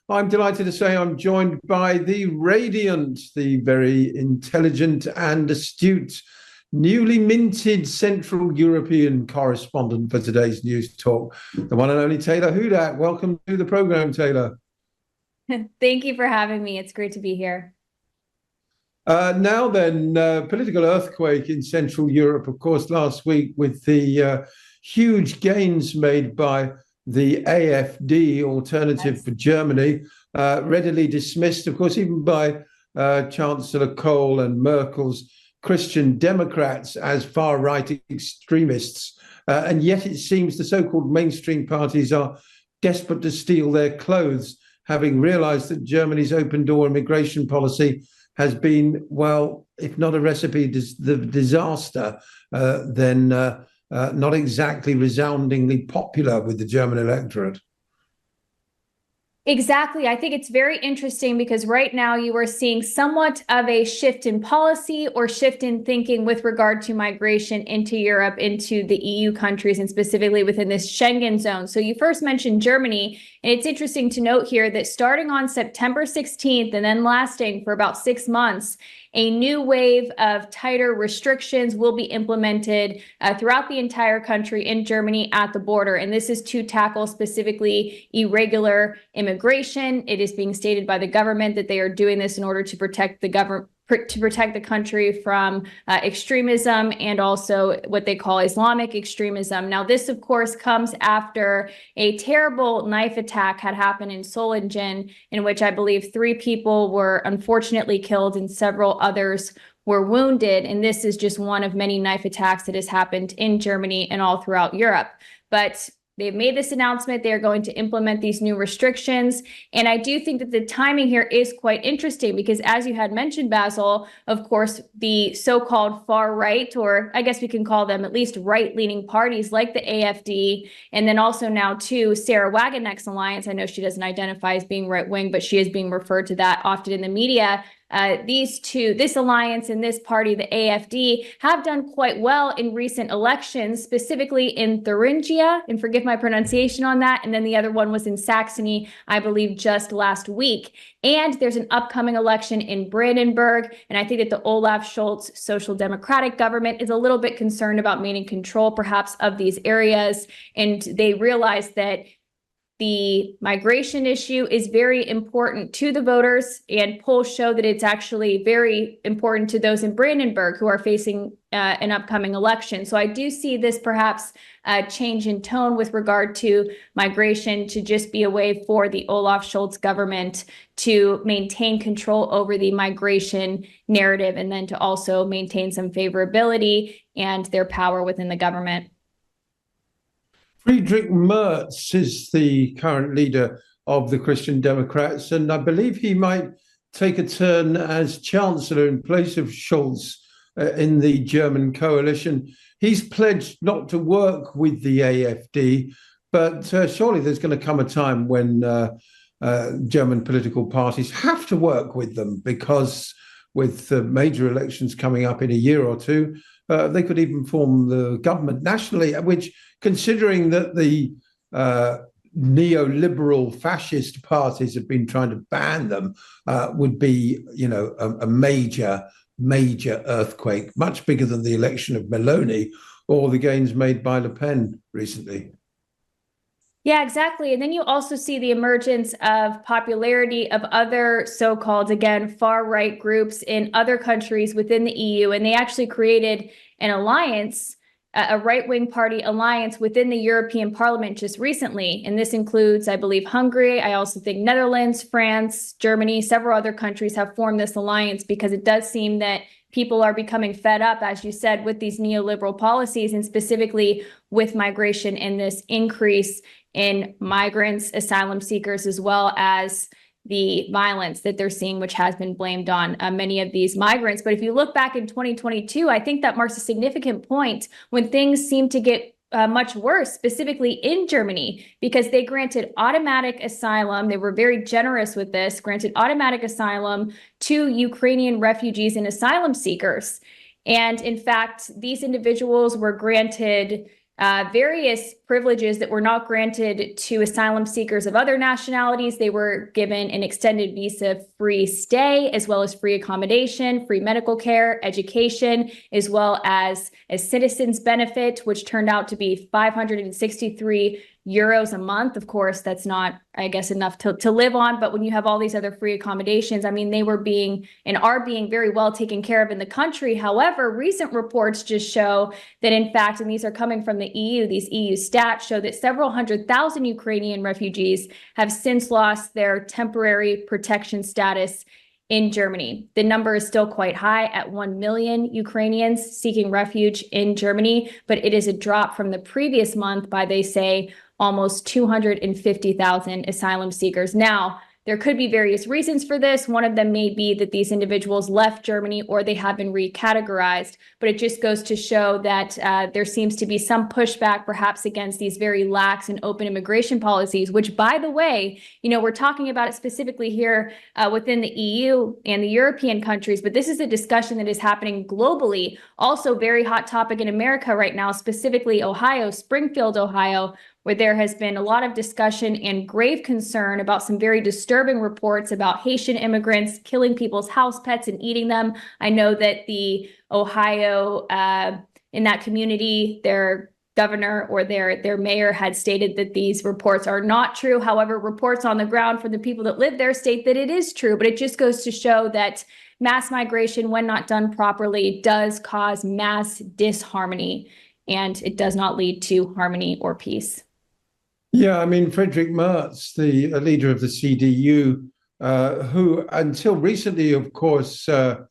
I'm delighted to say I'm joined by the radiant, the very intelligent and astute, newly minted Central European correspondent for today's news talk, the one and only Taylor Hudak. Welcome to the program, Taylor. Thank you for having me. It's great to be here. Political earthquake in Central Europe, of course, last week with the huge gains made by the AfD, Alternative Yes. for Germany, readily dismissed, of course, even by Chancellor Kohl and Merkel's Christian Democrats as far-right extremists. And yet it seems the so-called mainstream parties are desperate to steal their clothes, having realized that Germany's open door immigration policy has been, well, if not a recipe the disaster, then not exactly resoundingly popular with the German electorate. Exactly. I think it's very interesting because right now you are seeing somewhat of a shift in policy or shift in thinking with regard to migration into Europe, into the EU countries, and specifically within this Schengen zone. So you first mentioned Germany, and it's interesting to note here that starting on September 16th and then lasting for about 6 months, a new wave of tighter restrictions will be implemented throughout the entire country in Germany at the border. And this is to tackle specifically irregular immigration. It is being stated by the government that they are doing this in order to protect the country from extremism and also what they call Islamic extremism. Now, this, of course, comes after a terrible knife attack had happened in Solingen, in which I believe 3 people were unfortunately killed and several others were wounded. And this is just one of many knife attacks that has happened in Germany and all throughout Europe. But they've made this announcement. They are going to implement these new restrictions. And I do think that the timing here is quite interesting because, as you had mentioned, Basil, of course, the so-called far right, or I guess we can call them at least right-leaning parties like the AfD, and then also now too, Sarah Wagenknecht's alliance. I know she doesn't identify as being right-wing, but she is being referred to that often in the media. This alliance and this party, the AfD, have done quite well in recent elections, specifically in Thuringia, and forgive my pronunciation on that. And then the other one was in Saxony, I believe, just last week. And there's an upcoming election in Brandenburg. And I think that the Olaf Scholz Social Democratic government is a little bit concerned about maintaining control, perhaps, of these areas. And they realize that the migration issue is very important to the voters, and polls show that it's actually very important to those in Brandenburg who are facing an upcoming election. So I do see this perhaps change in tone with regard to migration to just be a way for the Olaf Scholz government to maintain control over the migration narrative and then to also maintain some favorability and their power within the government. Friedrich Merz is the current leader of the Christian Democrats, and I believe he might take a turn as chancellor in place of Scholz in the German coalition. He's pledged not to work with the AfD, but surely there's going to come a time when German political parties have to work with them because with major elections coming up in a year or two, they could even form the government nationally, which, considering that the neoliberal fascist parties have been trying to ban them, would be, a major earthquake, much bigger than the election of Meloni or the gains made by Le Pen recently. Yeah, exactly. And then you also see the emergence of popularity of other so-called, again, far-right groups in other countries within the EU. And they actually created an alliance, a right-wing party alliance within the European Parliament just recently. And this includes, I believe, Hungary. I also think Netherlands, France, Germany, several other countries have formed this alliance because it does seem that people are becoming fed up, as you said, with these neoliberal policies and specifically with migration and this increase in migrants, asylum seekers, as well as the violence that they're seeing, which has been blamed on many of these migrants. But if you look back in 2022, I think that marks a significant point when things seem to get much worse, specifically in Germany, because they granted automatic asylum. They were very generous with this, granted automatic asylum to Ukrainian refugees and asylum seekers. And in fact, these individuals were granted various privileges that were not granted to asylum seekers of other nationalities. They were given an extended visa-free stay, as well as free accommodation, free medical care, education, as well as a citizens benefit, which turned out to be 563 euros a month. Of course, that's not, I guess, enough to live on. But when you have all these other free accommodations, I mean, they were being and are being very well taken care of in the country. However, recent reports just show that, in fact, and these are coming from the EU, these EU stats show that several 100,000 Ukrainian refugees have since lost their temporary protection status in Germany. The number is still quite high at 1 million Ukrainians seeking refuge in Germany, but it is a drop from the previous month by, they say, almost 250,000 asylum seekers. Now, there could be various reasons for this. One of them may be that these individuals left Germany or they have been recategorized, but it just goes to show that there seems to be some pushback perhaps against these very lax and open immigration policies, which, by the way, we're talking about it specifically here within the EU and the European countries, but this is a discussion that is happening globally. Also, very hot topic in America right now, specifically Ohio, Springfield, Ohio, where there has been a lot of discussion and grave concern about some very disturbing reports about Haitian immigrants killing people's house pets and eating them. I know that the Ohio, in that community, their governor or their mayor had stated that these reports are not true. However, reports on the ground from the people that live there state that it is true. But it just goes to show that mass migration, when not done properly, does cause mass disharmony, and it does not lead to harmony or peace. Yeah, I mean, Friedrich Merz, the leader of the CDU, who until recently, of course, were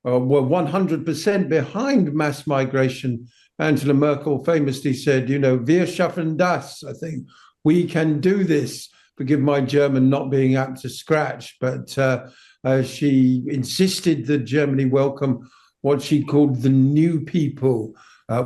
100% behind mass migration. Angela Merkel famously said, wir schaffen das, I think, we can do this. Forgive my German not being up to scratch, but she insisted that Germany welcome what she called the new people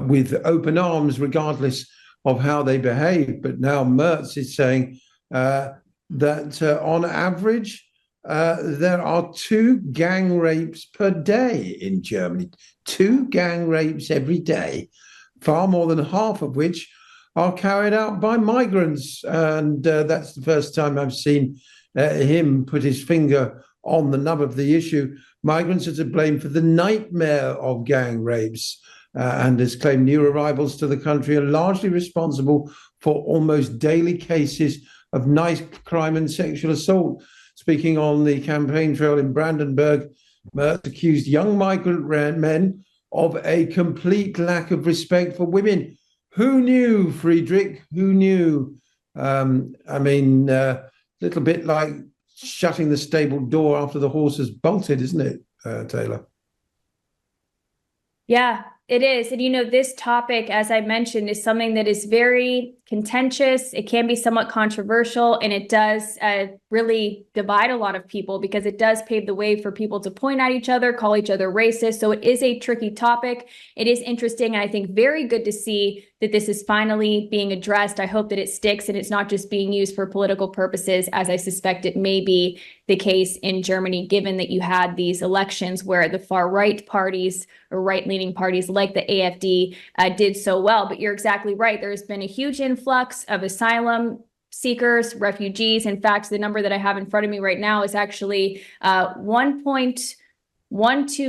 with open arms, regardless of how they behave. But now Merz is saying that on average, there are 2 gang rapes per day in Germany. 2 gang rapes every day, far more than half of which are carried out by migrants. And that's the first time I've seen him put his finger on the nub of the issue. Migrants are to blame for the nightmare of gang rapes. And has claimed new arrivals to the country are largely responsible for almost daily cases of knife crime and sexual assault. Speaking on the campaign trail in Brandenburg, Merz accused young migrant men of a complete lack of respect for women. Who knew, Friedrich? Who knew? I mean, a little bit like shutting the stable door after the horse has bolted, isn't it, Taylor? Yeah, it is. And, this topic, as I mentioned, is something that is very contentious. It can be somewhat controversial, and it does really divide a lot of people because it does pave the way for people to point at each other, call each other racist. So it is a tricky topic. It is interesting, and I think very good to see that this is finally being addressed. I hope that it sticks and it's not just being used for political purposes, as I suspect it may be the case in Germany, given that you had these elections where the far right parties or right-leaning parties like the AfD did so well. But you're exactly right. There's been a huge influx of asylum seekers, refugees. In fact, the number that I have in front of me right now is actually 1.12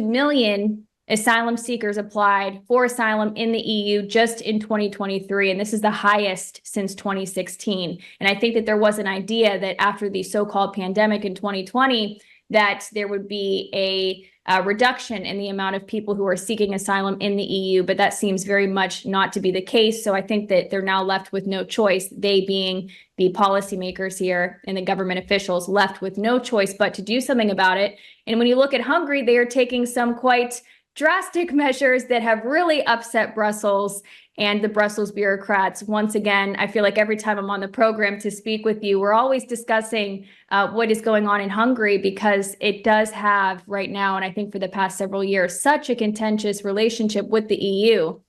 million asylum seekers applied for asylum in the EU just in 2023. And this is the highest since 2016. And I think that there was an idea that after the so-called pandemic in 2020, that there would be a reduction in the amount of people who are seeking asylum in the EU, but that seems very much not to be the case. So I think that they're now left with no choice, they being the policymakers here and the government officials left with no choice but to do something about it. And when you look at Hungary, they are taking some quite drastic measures that have really upset Brussels and the Brussels bureaucrats. Once again, I feel like every time I'm on the program to speak with you, we're always discussing what is going on in Hungary, because it does have right now, and I think for the past several years, such a contentious relationship with the EU,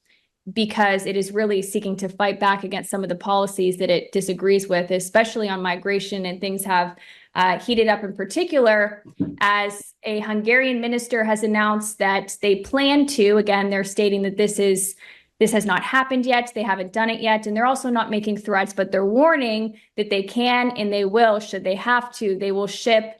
because it is really seeking to fight back against some of the policies that it disagrees with, especially on migration, and things have heated up in particular as a Hungarian minister has announced that they plan to, again, they're stating that this This has not happened yet. They haven't done it yet. And they're also not making threats, but they're warning that they can and they will, should they have to, they will ship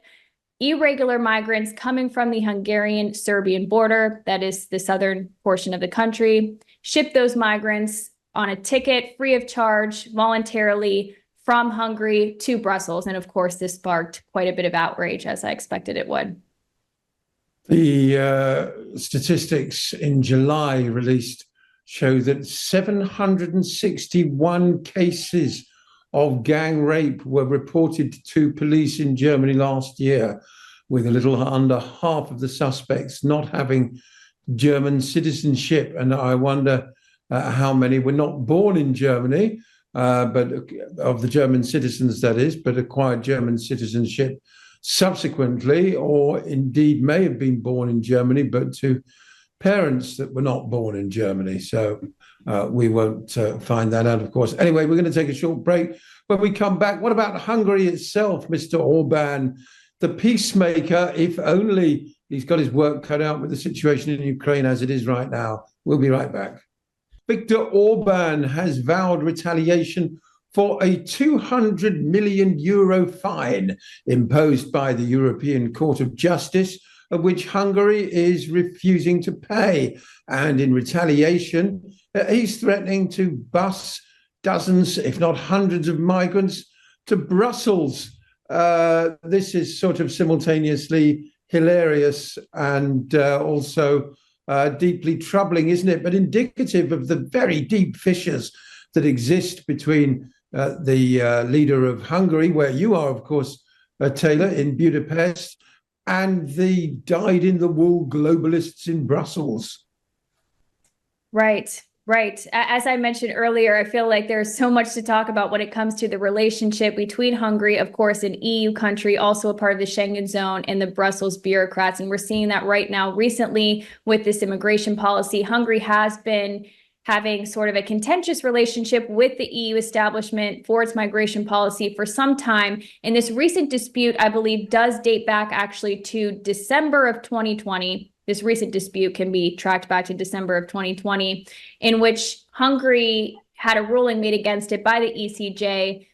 irregular migrants coming from the Hungarian-Serbian border, that is the southern portion of the country, ship those migrants on a ticket free of charge voluntarily from Hungary to Brussels. And of course, this sparked quite a bit of outrage, as I expected it would. The statistics in July released show that 761 cases of gang rape were reported to police in Germany last year, with a little under half of the suspects not having German citizenship. And I wonder how many were not born in Germany, but of the German citizens, that is, but acquired German citizenship subsequently, or indeed may have been born in Germany, but to parents that were not born in Germany. So we won't find that out, of course. Anyway, we're going to take a short break. When we come back, what about Hungary itself, Mr. Orban, the peacemaker, if only he's got his work cut out with the situation in Ukraine as it is right now? We'll be right back. Viktor Orban has vowed retaliation for a 200 million euro fine imposed by the European Court of Justice, of which Hungary is refusing to pay. And in retaliation, he's threatening to bus dozens, if not hundreds of migrants to Brussels. This is sort of simultaneously hilarious and also deeply troubling, isn't it? But indicative of the very deep fissures that exist between the leader of Hungary, where you are, of course, Taylor, in Budapest, and the dyed-in-the-wool globalists in Brussels. Right. Right. As I mentioned earlier, I feel like there's so much to talk about when it comes to the relationship between Hungary, of course, an EU country, also a part of the Schengen zone, and the Brussels bureaucrats. And we're seeing that right now recently with this immigration policy. Hungary has been having sort of a contentious relationship with the EU establishment for its migration policy for some time. And this recent dispute, I believe, does date back actually to December of 2020. This recent dispute can be tracked back to December of 2020, in which Hungary had a ruling made against it by the ECJ,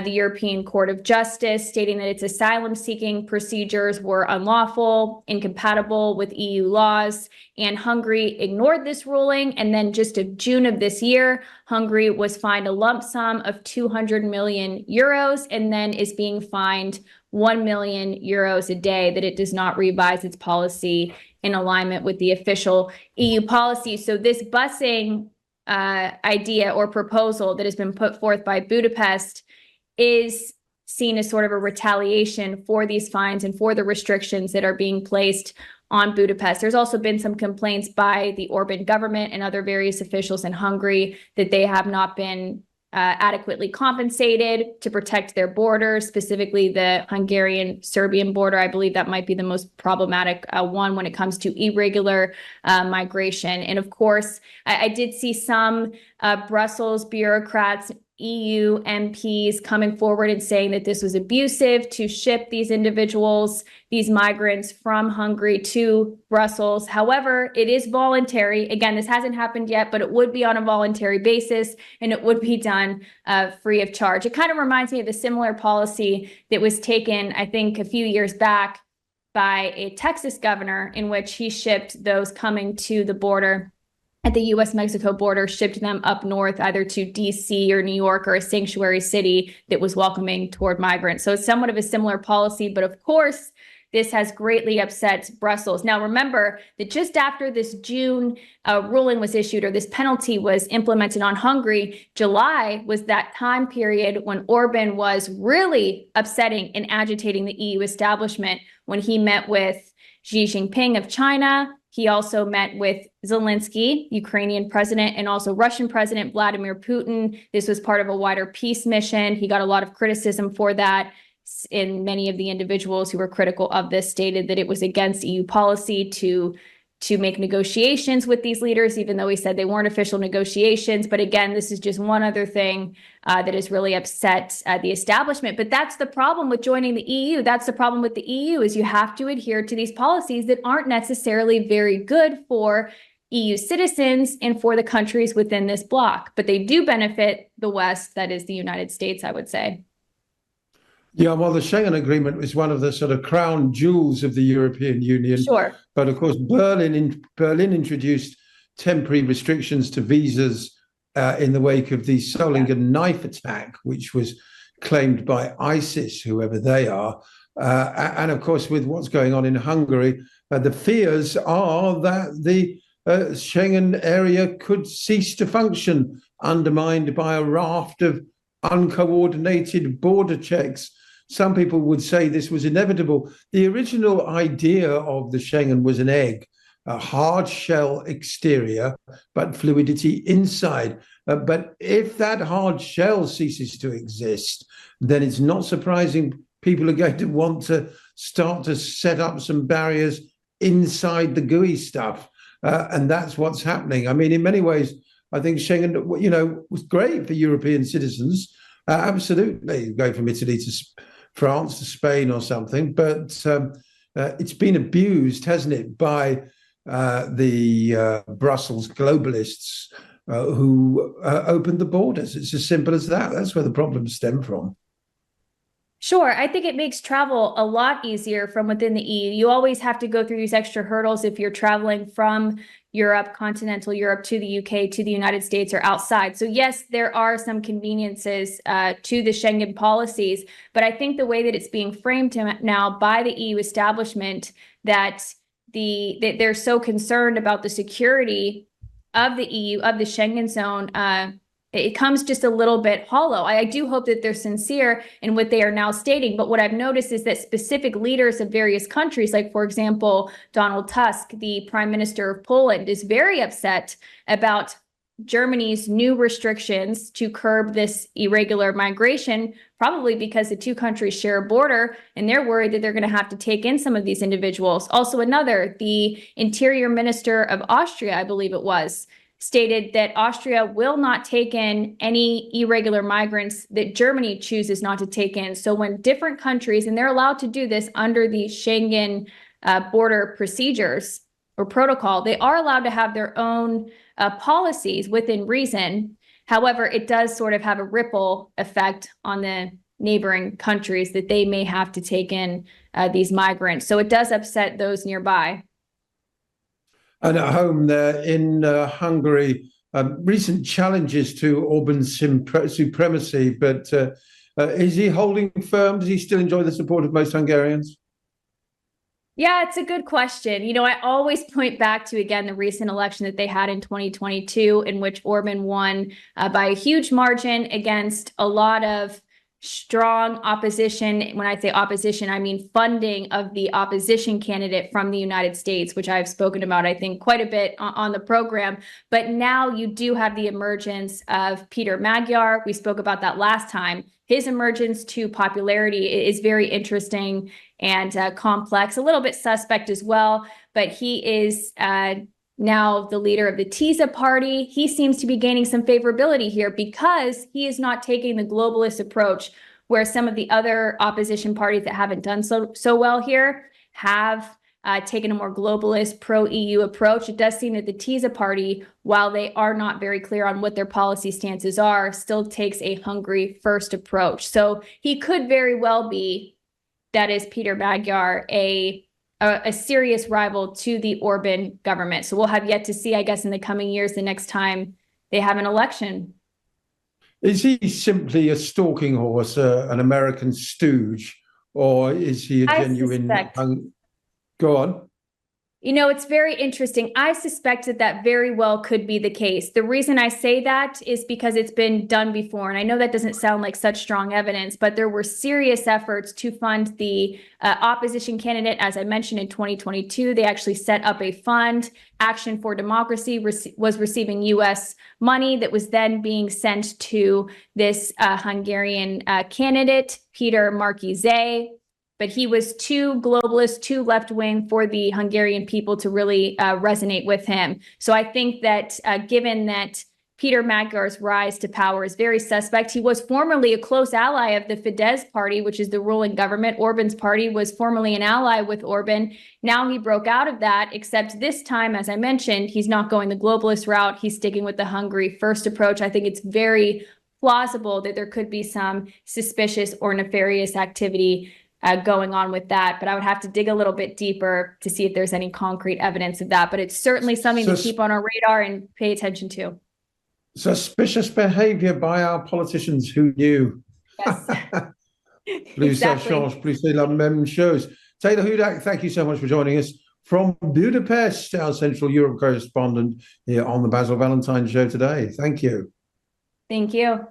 the European Court of Justice, stating that its asylum-seeking procedures were unlawful, incompatible with EU laws, and Hungary ignored this ruling. And then just of June of this year, Hungary was fined a lump sum of 200 million euros and then is being fined 1 million euros a day that it does not revise its policy in alignment with the official EU policy. So this busing idea or proposal that has been put forth by Budapest is seen as sort of a retaliation for these fines and for the restrictions that are being placed on Budapest. There's also been some complaints by the Orban government and other various officials in Hungary that they have not been adequately compensated to protect their borders, specifically the Hungarian-Serbian border. I believe that might be the most problematic one when it comes to irregular migration. And of course, I did see some Brussels bureaucrats, EU MPs coming forward and saying that this was abusive to ship these individuals, these migrants from Hungary to Brussels. However, it is voluntary. Again, this hasn't happened yet, but it would be on a voluntary basis and it would be done free of charge. It kind of reminds me of a similar policy that was taken, I think, a few years back by a Texas governor, in which he shipped those coming to the border at the U.S.-Mexico border, shipped them up north, either to D.C. or New York or a sanctuary city that was welcoming toward migrants. So it's somewhat of a similar policy, but of course, this has greatly upset Brussels. Now, remember that just after this June ruling was issued, or this penalty was implemented on Hungary, July was that time period when Orban was really upsetting and agitating the EU establishment when he met with Xi Jinping of China. He also met with Zelensky, Ukrainian president, and also Russian President Vladimir Putin. This was part of a wider peace mission. He got a lot of criticism for that. And many of the individuals who were critical of this stated that it was against EU policy to make negotiations with these leaders, even though he said they weren't official negotiations. But again, this is just one other thing that has really upset the establishment. But that's the problem with joining the EU. That's the problem with the EU, is you have to adhere to these policies that aren't necessarily very good for EU citizens and for the countries within this bloc. But they do benefit the West, that is the United States, I would say. Yeah, well, the Schengen Agreement was one of the sort of crown jewels of the European Union. Sure. But of course, Berlin introduced temporary restrictions to visas in the wake of the Solingen knife attack, which was claimed by ISIS, whoever they are. And of course, with what's going on in Hungary, the fears are that the Schengen area could cease to function, undermined by a raft of uncoordinated border checks. Some people would say this was inevitable. The original idea of the Schengen was an egg, a hard shell exterior, but fluidity inside. But if that hard shell ceases to exist, then it's not surprising people are going to want to start to set up some barriers inside the gooey stuff. And that's what's happening. I mean, in many ways, I think Schengen, was great for European citizens. Absolutely, go from Italy to France to Spain or something. But it's been abused, hasn't it, by the Brussels globalists who opened the borders. It's as simple as that. That's where the problems stem from. Sure. I think it makes travel a lot easier from within the EU. You always have to go through these extra hurdles if you're traveling from Europe, continental Europe, to the UK, to the United States, or outside. So yes, there are some conveniences to the Schengen policies, but I think the way that it's being framed now by the EU establishment, that they're so concerned about the security of the EU, of the Schengen zone, it comes just a little bit hollow. I do hope that they're sincere in what they are now stating, but what I've noticed is that specific leaders of various countries, like, for example, Donald Tusk, the Prime Minister of Poland, is very upset about Germany's new restrictions to curb this irregular migration, probably because the two countries share a border, and they're worried that they're going to have to take in some of these individuals. Also, the Interior Minister of Austria, I believe it was, stated that Austria will not take in any irregular migrants that Germany chooses not to take in. So when different countries, and they're allowed to do this under the Schengen border procedures or protocol, they are allowed to have their own policies within reason. However, it does sort of have a ripple effect on the neighboring countries that they may have to take in these migrants. So it does upset those nearby. And at home there in Hungary, recent challenges to Orban's supremacy, but is he holding firm? Does he still enjoy the support of most Hungarians? Yeah, it's a good question. I always point back to, again, the recent election that they had in 2022, in which Orban won by a huge margin against a lot of strong opposition. When I say opposition, I mean funding of the opposition candidate from the United States, which I've spoken about, I think, quite a bit on the program. But now you do have the emergence of Peter Magyar. We spoke about that last time. His emergence to popularity is very interesting and complex, a little bit suspect as well. But he is now the leader of the TISA party. He seems to be gaining some favorability here because he is not taking the globalist approach, where some of the other opposition parties that haven't done so well here have taken a more globalist pro-EU approach. It does seem that the TISA party, while they are not very clear on what their policy stances are, still takes a Hungary first approach. So he could very well be, that is Peter Magyar, a serious rival to the Orban government. So we'll have yet to see, I guess, in the coming years, the next time they have an election. Is he simply a stalking horse, an American stooge, or is he a genuine... Go on. It's very interesting. I suspect that very well could be the case. The reason I say that is because it's been done before. And I know that doesn't sound like such strong evidence, but there were serious efforts to fund the opposition candidate. As I mentioned, in 2022, they actually set up a fund. Action for Democracy was receiving U.S. money that was then being sent to this Hungarian candidate, Peter Markizai. But he was too globalist, too left-wing for the Hungarian people to really resonate with him. So I think that given that Peter Magyar's rise to power is very suspect. He was formerly a close ally of the Fidesz party, which is the ruling government. Orban's party was formerly an ally with Orban. Now he broke out of that, except this time, as I mentioned, he's not going the globalist route. He's sticking with the Hungary first approach. I think it's very plausible that there could be some suspicious or nefarious activity going on with that, but I would have to dig a little bit deeper to see if there's any concrete evidence of that. But it's certainly something to keep on our radar and pay attention to. Suspicious behavior by our politicians. Who knew? Yes. Plus ça Exactly. change, plus c'est la même chose. Taylor Hudak, thank you so much for joining us from Budapest, our Central Europe correspondent here on the Basil Valentine Show today. Thank you. Thank you.